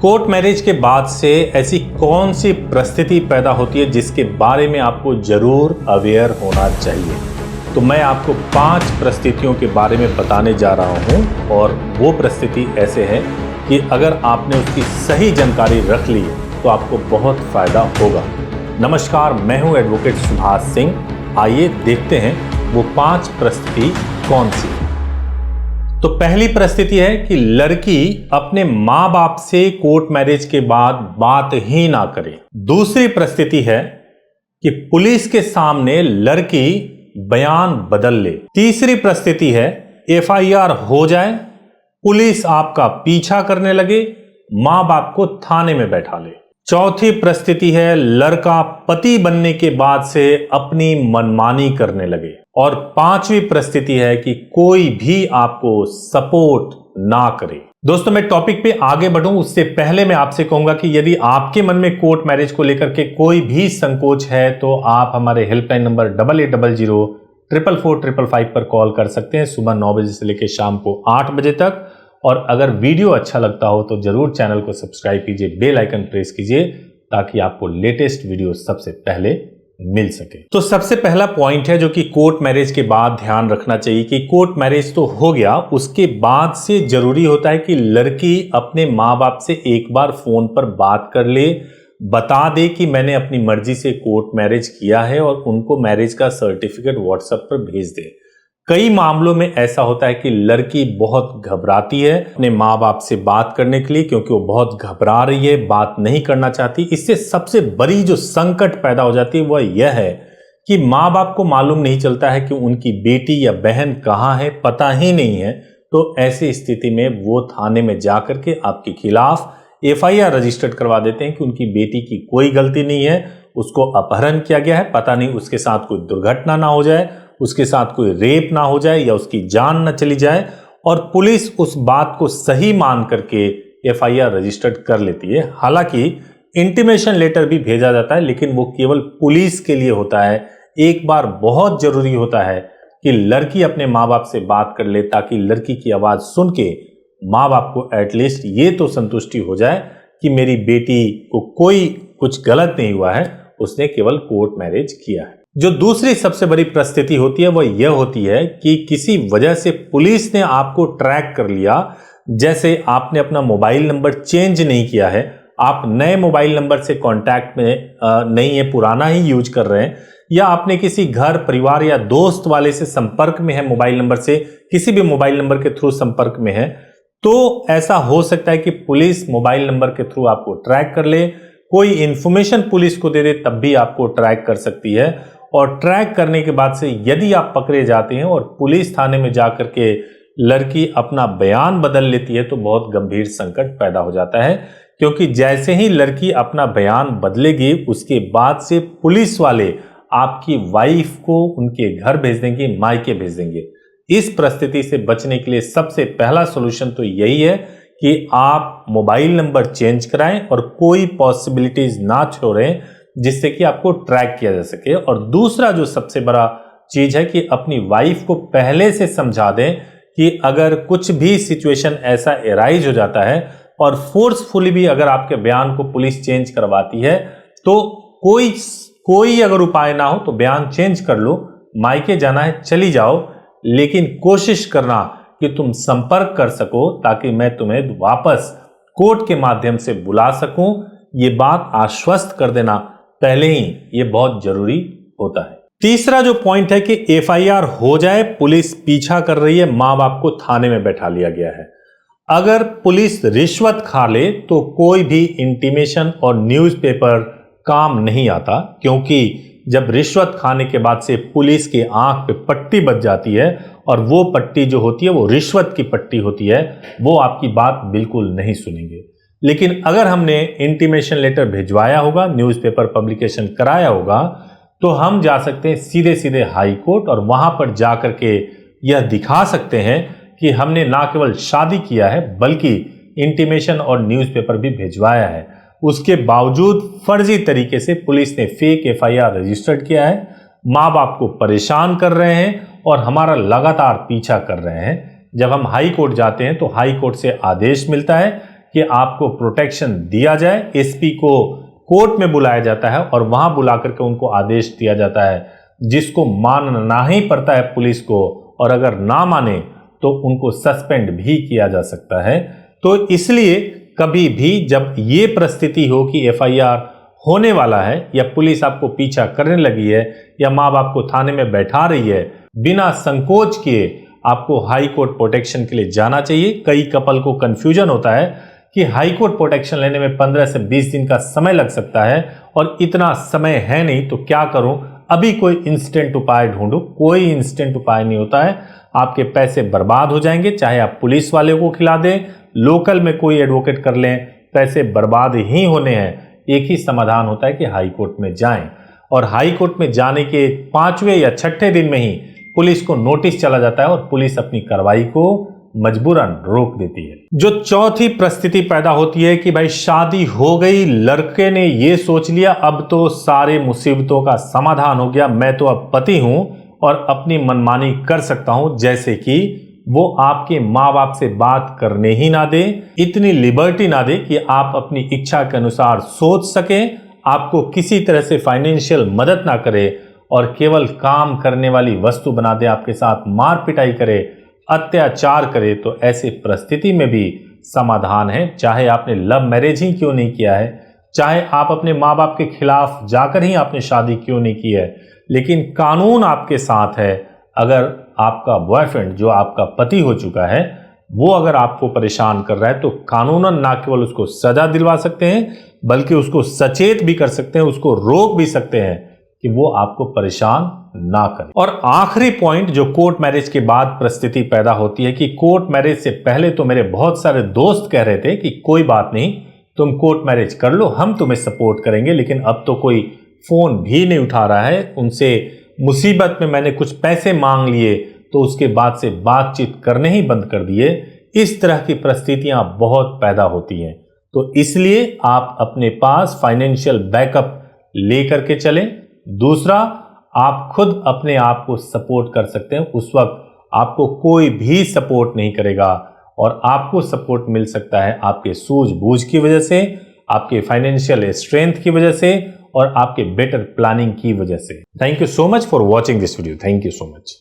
Court marriage के बाद से ऐसी कौन सी परिस्थिति पैदा होती है जिसके बारे में आपको जरूर अवेयर होना चाहिए। तो मैं आपको 5 परिस्थितियों के बारे में बताने जा रहा हूं और वो परिस्थिति ऐसे है कि अगर आपने उसकी सही जानकारी रख ली तो आपको बहुत फायदा होगा। नमस्कार, मैं हूं एडवोकेट सुभाष सिंह। आइए देखते हैं वो 5 परिस्थिति कौन सी है। तो पहली परिस्थिति है कि लड़की अपने मां बाप से कोर्ट मैरिज के बाद बात ही ना करे। दूसरी परिस्थिति है कि पुलिस के सामने लड़की बयान बदल ले। तीसरी परिस्थिति है एफआईआर हो जाए, पुलिस आपका पीछा करने लगे, मां बाप को थाने में बैठा ले। चौथी परिस्थिति है लड़का पति बनने के बाद से अपनी मनमानी करने लगे। और 5वीं परिस्थिति है कि कोई भी आपको सपोर्ट ना करे। दोस्तों, मैं टॉपिक पे आगे बढ़ूं उससे पहले मैं आपसे कहूंगा कि यदि आपके मन में कोर्ट मैरिज को लेकर के कोई भी संकोच है तो आप हमारे हेल्पलाइन नंबर 8800 पर कॉल कर सकते हैं सुबह 9 बजे से लेकर शाम को 8 बजे तक। और अगर वीडियो अच्छा लगता हो तो जरूर चैनल को सब्सक्राइब कीजिए, बेल आइकन प्रेस कीजिए ताकि आपको लेटेस्ट वीडियो सबसे पहले मिल सके। तो सबसे पहला पॉइंट है जो कि कोर्ट मैरिज के बाद ध्यान रखना चाहिए कि कोर्ट मैरिज तो हो गया, उसके बाद से जरूरी होता है कि लड़की अपने माँ बाप से एक बार फोन पर बात कर ले, बता दे कि मैंने अपनी मर्जी से कोर्ट मैरिज किया है और उनको मैरिज का सर्टिफिकेट व्हाट्सएप पर भेज दे। कई मामलों में ऐसा होता है कि लड़की बहुत घबराती है अपने माँ बाप से बात करने के लिए क्योंकि वो बहुत घबरा रही है, बात नहीं करना चाहती। इससे सबसे बड़ी जो संकट पैदा हो जाती है वह यह है कि माँ बाप को मालूम नहीं चलता है कि उनकी बेटी या बहन कहाँ है, पता ही नहीं है। तो ऐसी स्थिति में वो थाने में जाकर के आपके खिलाफ एफआईआर रजिस्टर्ड करवा देते हैं कि उनकी बेटी की कोई गलती नहीं है, उसको अपहरण किया गया है, पता नहीं उसके साथ कोई दुर्घटना ना हो जाए, उसके साथ कोई रेप ना हो जाए या उसकी जान ना चली जाए। और पुलिस उस बात को सही मान करके एफआईआर रजिस्टर्ड कर लेती है। हालांकि इंटीमेशन लेटर भी भेजा जाता है लेकिन वो केवल पुलिस के लिए होता है। एक बार बहुत जरूरी होता है कि लड़की अपने माँ बाप से बात कर ले ताकि लड़की की आवाज सुन के माँ बाप को एटलीस्ट ये तो संतुष्टि हो जाए कि मेरी बेटी को कोई कुछ गलत नहीं हुआ है, उसने केवल कोर्ट मैरिज किया है। जो दूसरी सबसे बड़ी परिस्थिति होती है वह यह होती है कि किसी वजह से पुलिस ने आपको ट्रैक कर लिया, जैसे आपने अपना मोबाइल नंबर चेंज नहीं किया है, आप नए मोबाइल नंबर से कांटेक्ट में नहीं है, पुराना ही यूज कर रहे हैं, या आपने किसी घर परिवार या दोस्त वाले से संपर्क में है, मोबाइल नंबर से किसी भी मोबाइल नंबर के थ्रू संपर्क में है, तो ऐसा हो सकता है कि पुलिस मोबाइल नंबर के थ्रू आपको ट्रैक कर ले। कोई इंफॉर्मेशन पुलिस को दे दे तब भी आपको ट्रैक कर सकती है। और ट्रैक करने के बाद से यदि आप पकड़े जाते हैं और पुलिस थाने में जाकर के लड़की अपना बयान बदल लेती है तो बहुत गंभीर संकट पैदा हो जाता है, क्योंकि जैसे ही लड़की अपना बयान बदलेगी उसके बाद से पुलिस वाले आपकी वाइफ को उनके घर भेज देंगे, मायके भेज देंगे। इस परिस्थिति से बचने के लिए सबसे पहला सॉल्यूशन तो यही है कि आप मोबाइल नंबर चेंज कराएं और कोई पॉसिबिलिटीज ना छोड़ें जिससे कि आपको ट्रैक किया जा सके। और दूसरा जो सबसे बड़ा चीज है कि अपनी वाइफ को पहले से समझा दें कि अगर कुछ भी सिचुएशन ऐसा एराइज हो जाता है और फोर्सफुली भी अगर आपके बयान को पुलिस चेंज करवाती है तो कोई अगर उपाय ना हो तो बयान चेंज कर लो, मायके जाना है चली जाओ, लेकिन कोशिश करना कि तुम संपर्क कर सको ताकि मैं तुम्हें वापस कोर्ट के माध्यम से बुला सकूं। ये बात आश्वस्त कर देना पहले ही ये बहुत जरूरी होता है। तीसरा जो पॉइंट है कि एफआईआर हो जाए, पुलिस पीछा कर रही है, मां बाप को थाने में बैठा लिया गया है। अगर पुलिस रिश्वत खा ले तो कोई भी इंटीमेशन और न्यूज़पेपर काम नहीं आता, क्योंकि जब रिश्वत खाने के बाद से पुलिस के आंख पे पट्टी बच जाती है और वो पट्टी जो होती है वो रिश्वत की पट्टी होती है, वो आपकी बात बिल्कुल नहीं सुनेंगे। लेकिन अगर हमने इंटीमेशन लेटर भिजवाया होगा, न्यूज़पेपर पब्लिकेशन कराया होगा, तो हम जा सकते हैं सीधे सीधे हाई कोर्ट और वहां पर जाकर के यह दिखा सकते हैं कि हमने ना केवल शादी किया है बल्कि इंटीमेशन और न्यूज़पेपर भी भिजवाया है। उसके बावजूद फर्जी तरीके से पुलिस ने फेक एफआईआर रजिस्टर्ड किया है, माँ बाप को परेशान कर रहे हैं और हमारा लगातार पीछा कर रहे हैं। जब हम हाई कोर्ट जाते हैं तो हाई कोर्ट से आदेश मिलता है कि आपको प्रोटेक्शन दिया जाए। एसपी को कोर्ट में बुलाया जाता है और वहां बुला करके उनको आदेश दिया जाता है, जिसको मानना ही पड़ता है पुलिस को, और अगर ना माने तो उनको सस्पेंड भी किया जा सकता है। तो इसलिए कभी भी जब ये परिस्थिति हो कि एफआईआर होने वाला है या पुलिस आपको पीछा करने लगी है या माँ बाप को थाने में बैठा रही है, बिना संकोच किए आपको हाई कोर्ट प्रोटेक्शन के लिए जाना चाहिए। कई कपल को कंफ्यूजन होता है कि हाई कोर्ट प्रोटेक्शन लेने में 15 से 20 दिन का समय लग सकता है और इतना समय है नहीं तो क्या करूं, अभी कोई इंस्टेंट उपाय ढूंढूं। कोई इंस्टेंट उपाय नहीं होता है, आपके पैसे बर्बाद हो जाएंगे। चाहे आप पुलिस वाले को खिला दें, लोकल में कोई एडवोकेट कर लें, पैसे बर्बाद ही होने हैं। एक ही समाधान होता है कि हाई कोर्ट में जाएं, और हाई कोर्ट में जाने के 5वें या 6ठे दिन में ही पुलिस को नोटिस चला जाता है और पुलिस अपनी कार्रवाई को मजबूरन रोक देती है। जो चौथी परिस्थिति पैदा होती है कि भाई शादी हो गई, लड़के ने ये सोच लिया अब तो सारे मुसीबतों का समाधान हो गया, मैं तो अब पति हूं और अपनी मनमानी कर सकता हूं, जैसे कि वो आपके माँ बाप से बात करने ही ना दे, इतनी लिबर्टी ना दे कि आप अपनी इच्छा के अनुसार सोच सकें, आपको किसी तरह से फाइनेंशियल मदद ना करे और केवल काम करने वाली वस्तु बना दे, आपके साथ मार पिटाई करे, अत्याचार करे। तो ऐसी परिस्थिति में भी समाधान है। चाहे आपने लव मैरिज ही क्यों नहीं किया है, चाहे आप अपने माँ बाप के खिलाफ जाकर ही आपने शादी क्यों नहीं की है, लेकिन कानून आपके साथ है। अगर आपका बॉयफ्रेंड जो आपका पति हो चुका है वो अगर आपको परेशान कर रहा है तो कानूनन ना केवल उसको सजा दिलवा सकते हैं बल्कि उसको सचेत भी कर सकते हैं, उसको रोक भी सकते हैं कि वो आपको परेशान ना करे। और आखिरी पॉइंट जो कोर्ट मैरिज के बाद परिस्थिति पैदा होती है कि कोर्ट मैरिज से पहले तो मेरे बहुत सारे दोस्त कह रहे थे कि कोई बात नहीं, तुम कोर्ट मैरिज कर लो, हम तुम्हें सपोर्ट करेंगे, लेकिन अब तो कोई फोन भी नहीं उठा रहा है, उनसे मुसीबत में मैंने कुछ पैसे मांग लिए तो उसके बाद से बातचीत करने ही बंद कर दिए। इस तरह की परिस्थितियां बहुत पैदा होती हैं। तो इसलिए आप अपने पास फाइनेंशियल बैकअप लेकर के चलें। दूसरा, आप खुद अपने आप को सपोर्ट कर सकते हैं। उस वक्त आपको कोई भी सपोर्ट नहीं करेगा और आपको सपोर्ट मिल सकता है आपके सूझबूझ की वजह से, आपके फाइनेंशियल स्ट्रेंथ की वजह से और आपके बेटर प्लानिंग की वजह से। Thank you so much for watching this video. Thank you so much.